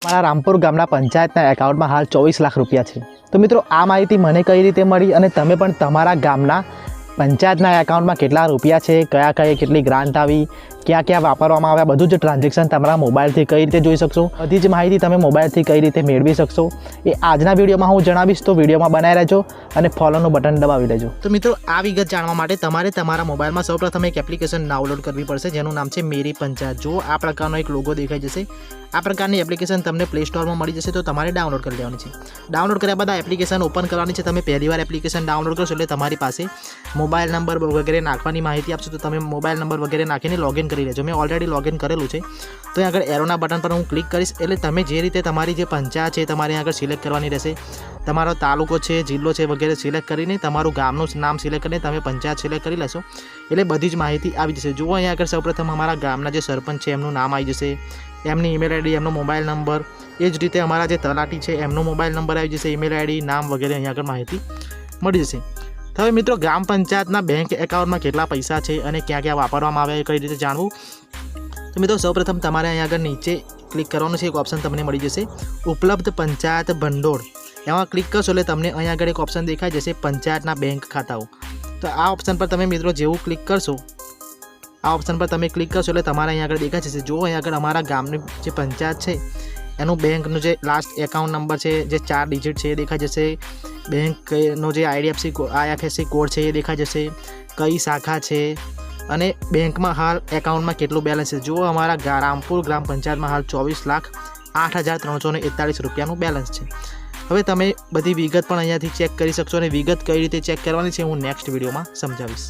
મારા રામપુર ગામના પંચાયતના એકાઉન્ટમાં હાલ 24 લાખ રૂપિયા છે। તો મિત્રો આ માહિતી મને કઈ રીતે મળી અને તમે પણ તમારા ગામના પંચાયતના એકાઉન્ટમાં કેટલા રૂપિયા છે, કયા કેટલી ગ્રાન્ટ આવી, ક્યાં વાપરવામાં આવ્યા, બધું જ ટ્રાન્ઝેક્શન તમારા મોબાઈલથી કઈ રીતે જોઈ શકશો, બધી જ માહિતી તમે મોબાઈલથી કઈ રીતે મેળવી શકશો એ આજના વિડીયોમાં હું જણાવીશ। તો વિડીયોમાં બનાવી રહેજો અને ફોલોનું બટન દબાવી લેજો। તો મિત્રો આ વિગત જાણવા માટે તમારે તમારા મોબાઈલમાં સૌપ્રથમ એક એપ્લિકેશન ડાઉનલોડ કરવી પડશે જેનું નામ છે મેરી પંચાયત। જો આ પ્રકારનો એક લોગો દેખાઈ જશે, આ પ્રકારની એપ્લિકેશન તમને પ્લે સ્ટોરમાં મળી જશે, તો તમારે ડાઉનલોડ કરી લેવાની છે। ડાઉનલોડ કર્યા બાદ આ એપ્લિકેશન ઓપન કરવાની છે। તમે પહેલીવાર એપ્લિકેશન ડાઉનલોડ કરશો એટલે તમારી પાસે મોબાઈલ નંબર વગેરે નાખવાની માહિતી આપશે, તો તમે મોબાઈલ નંબર વગેરે નાખીને લોગિન કરી લેજો। મેં ઓલરેડી લોગિન કરેલું છે, તો અહીં આગળ એરોના બટન પર હું ક્લિક કરીશ એટલે તમે જે રીતે તમારી જે પંચાયત છે તમારે આગળ સિલેક્ટ કરવાની રહેશે। તમારો તાલુકો છે, જિલ્લો છે વગેરે સિલેક્ટ કરીને તમારું ગામનું નામ સિલેક્ટ કરીને તમે પંચાયત સિલેક્ટ કરી લેશો એટલે બધી જ માહિતી આવી જશે। જુઓ અહીંયા આગળ સૌપ્રથમ અમારા ગામના જે સરપંચ છે એમનું નામ આવી જશે, એમની ઈમેલ આઈડી, એમનો મોબાઈલ નંબર, એ જ રીતે અમારા જે તલાટી છે એમનો મોબાઈલ નંબર આવી જશે, ઈમેલ આઈડી, નામ વગેરે અહીંયા આગળ માહિતી મળી જશે। હવે મિત્રો ગ્રામ પંચાયતના બેંક એકાઉન્ટમાં કેટલા પૈસા છે અને ક્યાં વાપરવામાં આવે કઈ રીતે જાણવું, તો મિત્રો સૌપ્રથમ તમારે અહીંયા આગળ નીચે ક્લિક કરવાનું છે। એક ઓપ્શન તમને મળી જશે ઉપલબ્ધ પંચાયત ભંડોળ, એમાં ક્લિક કરશો એટલે તમને અહીંયા આગળ એક ઓપ્શન દેખાઈ જશે પંચાયતના બેંક ખાતાઓ। તો આ ઓપ્શન પર તમે મિત્રો જેવું ક્લિક કરશો, આ ઓપ્શન પર તમે ક્લિક કરશો એટલે તમારે અહીંયા આગળ દેખાઈ જશે। જો અહીંયા આગળ અમારા ગામની જે પંચાયત છે એનું બેંકનું જે લાસ્ટ એકાઉન્ટ નંબર છે, જે 4 ડિજિટ છે એ દેખાઈ જશે, બેંકનો જે IFSC કોડ છે એ દેખાઈ જશે, કઈ શાખા છે અને બેંકમાં હાલ એકાઉન્ટમાં કેટલું બેલેન્સ છે। જુઓ અમારા રામપુર ગ્રામ પંચાયતમાં હાલ 24,08,341 રૂપિયાનું બેલેન્સ છે। હવે તમે બધી વિગત પણ અહીંયાથી ચેક કરી શકશો અને વિગત કઈ રીતે ચેક કરવાની છે હું નેક્સ્ટ વિડીયોમાં સમજાવીશ।